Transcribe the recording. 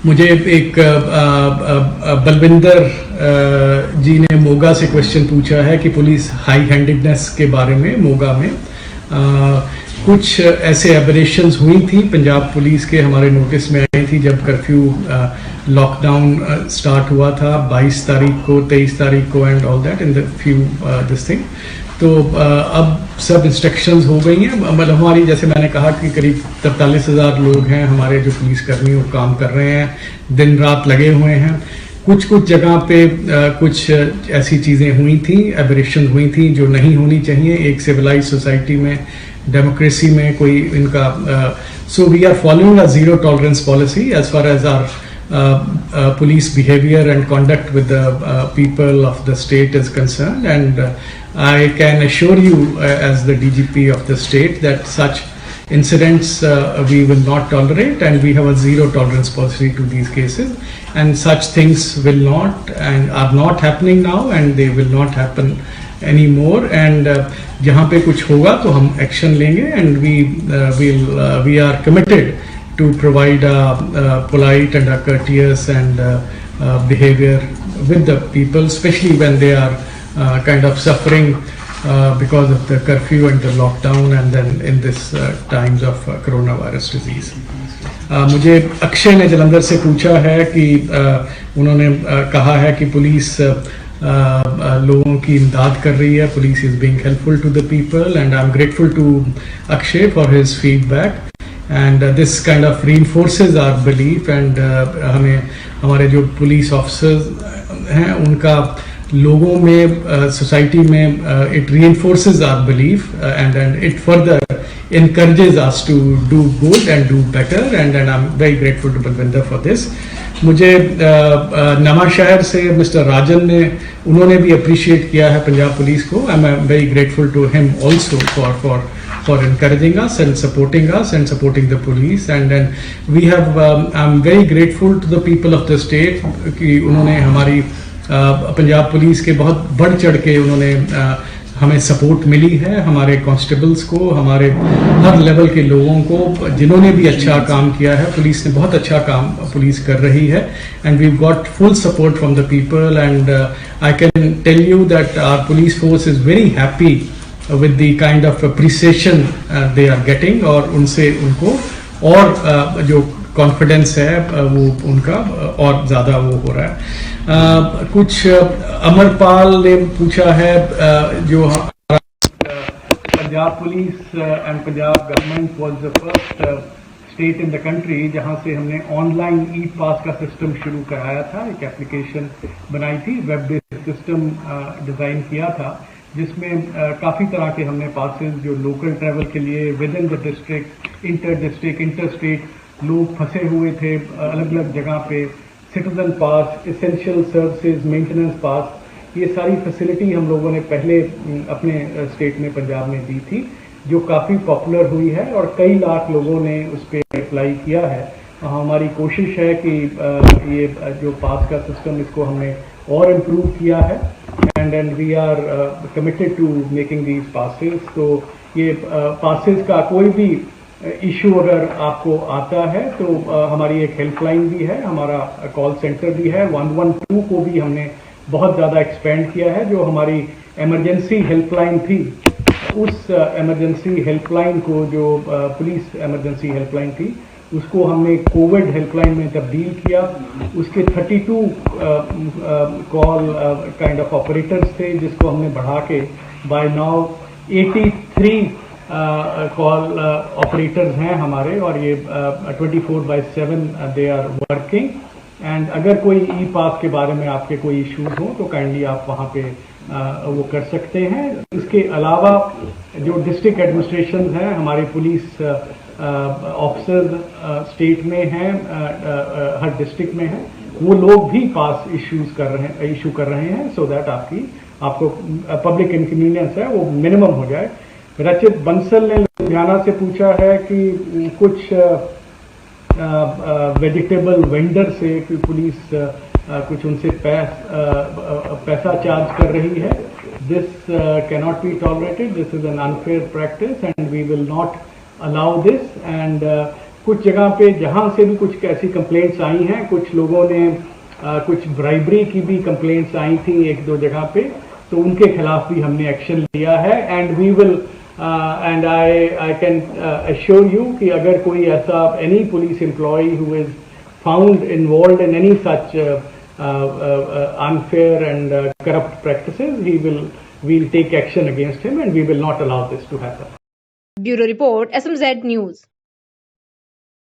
मुझे एक बलविंदर जी ने मोगा से क्वेश्चन पूछा है कि पुलिस हाई हैंडेडनेस के बारे में मोगा में कुछ ऐसे एबरेशंस हुई थी पंजाब पुलिस के, हमारे नोटिस में आई थी जब कर्फ्यू लॉकडाउन स्टार्ट हुआ था 22 तारीख को, 23 तारीख को and all that in the few this thing. तो अब सब इंस्ट्रक्शंस हो गई हैं। मतलब हमारी, जैसे मैंने कहा कि करीब 43,000 लोग हैं हमारे जो पुलिसकर्मी वो काम कर रहे हैं, दिन रात लगे हुए हैं। कुछ जगह पे कुछ ऐसी चीज़ें हुई थी, एबरेशन हुई थी जो नहीं होनी चाहिए एक सिविलाइज सोसाइटी में, डेमोक्रेसी में कोई इनका। So we are following a zero tolerance policy as far as our police behavior and conduct with the people of the state is concerned, and I can assure you as the DGP of the state that such incidents we will not tolerate, and we have a zero tolerance policy to these cases, and such things will not and are not happening now, and they will not happen anymore, and जहाँ पे कुछ होगा तो हम action लेंगे, and we are committed to provide a polite and a courteous and behavior with the people, especially when they are kind of suffering because of the curfew and the lockdown, and then in this times of coronavirus disease. मुझे अक्षय ने जलंधर से पूछा है कि उन्होंने कहा है कि पुलिस लोगों की इमदाद कर रही है, police is being helpful to the people, and I am grateful to Akshay for his feedback, and this kind of reinforces our belief, and हमें हमारे जो पुलिस ऑफिसर्स हैं उनका लोगों में सोसाइटी में it reinforces our belief, and it further encourages us to do good and do better, and I'm very grateful to Balwinder for this. मुझे नवांशहर से मिस्टर राजन ने, उन्होंने भी अप्रिशिएट किया है पंजाब पुलिस को। I am very grateful to him also for encouraging us and supporting the police, and then we have I'm very grateful to the people of the state कि उन्होंने हमारी पंजाब पुलिस के बहुत बढ़ चढ़ के उन्होंने हमें सपोर्ट मिली है, हमारे कांस्टेबल्स को, हमारे हर लेवल के लोगों को जिन्होंने भी अच्छा काम किया है। पुलिस ने बहुत अच्छा काम पुलिस कर रही है, and we got full support from the people, and I can tell you that our police force is very happy with the kind of appreciation they are getting, और उनसे उनको और जो कॉन्फिडेंस है वो उनका और ज़्यादा वो हो रहा है। कुछ अमरपाल ने पूछा है जो Punjab police and Punjab government was the first state in the country जहाँ से हमने ऑनलाइन ई पास का सिस्टम शुरू कराया था, एक एप्लीकेशन बनाई थी, वेब बेस्ड सिस्टम डिज़ाइन किया था, जिसमें काफ़ी तरह के हमने पासेस जो लोकल ट्रैवल के लिए with in the district, inter district, inter state लोग फंसे हुए थे अलग अलग जगह पे, सिटीजन पास, एसेंशियल सर्विसेज, मेंटेनेंस पास, ये सारी फैसिलिटी हम लोगों ने पहले अपने स्टेट में पंजाब में दी थी, जो काफ़ी पॉपुलर हुई है और कई लाख लोगों ने उस पर अप्लाई किया है। हमारी कोशिश है कि ये जो पास का सिस्टम, इसको हमने और इम्प्रूव किया है, and we are committed to making these passes. तो ये passes का कोई भी इशू अगर आपको आता है तो हमारी एक हेल्पलाइन भी है, हमारा कॉल सेंटर भी है, 112 को भी हमने बहुत ज़्यादा एक्सपेंड किया है। जो हमारी इमरजेंसी हेल्पलाइन थी, उस इमरजेंसी हेल्पलाइन को, जो पुलिस इमरजेंसी हेल्पलाइन थी, उसको हमने कोविड हेल्पलाइन में तब्दील किया। उसके 32 कॉल काइंड ऑफ ऑपरेटर्स थे, जिसको हमने बढ़ा के बाय नाउ 83 कॉल ऑपरेटर्स हैं हमारे, और ये 24/7 दे आर वर्किंग। एंड अगर कोई ई पास के बारे में आपके कोई इश्यूज हो तो काइंडली आप वहाँ पे वो कर सकते हैं। इसके अलावा जो डिस्ट्रिक्ट एडमिनिस्ट्रेशन हैं, हमारे पुलिस ऑफिसर स्टेट में हैं, हर डिस्ट्रिक्ट में हैं, वो लोग भी पास इशू कर रहे हैं, सो दैट आपको पब्लिक इनकन्वीनियंस है वो मिनिमम हो जाए। रचित बंसल ने लुधियाना से पूछा है कि कुछ वेजिटेबल वेंडर से पुलिस कुछ उनसे पैसा चार्ज कर रही है। This cannot be tolerated, this is an unfair practice and we will not allow this, and कुछ जगह पे जहां से भी कुछ ऐसी कंप्लेंट्स आई हैं, कुछ लोगों ने कुछ ब्राइबरी की भी कंप्लेंट्स आई थी एक दो जगह पे, तो उनके खिलाफ भी हमने एक्शन लिया है। And we will and I can assure you कि अगर कोई ऐसा any police employ who is found involved in any such unfair and corrupt practices, we'll take action against him and we will not allow this to happen. Bureau Report, SMZ News.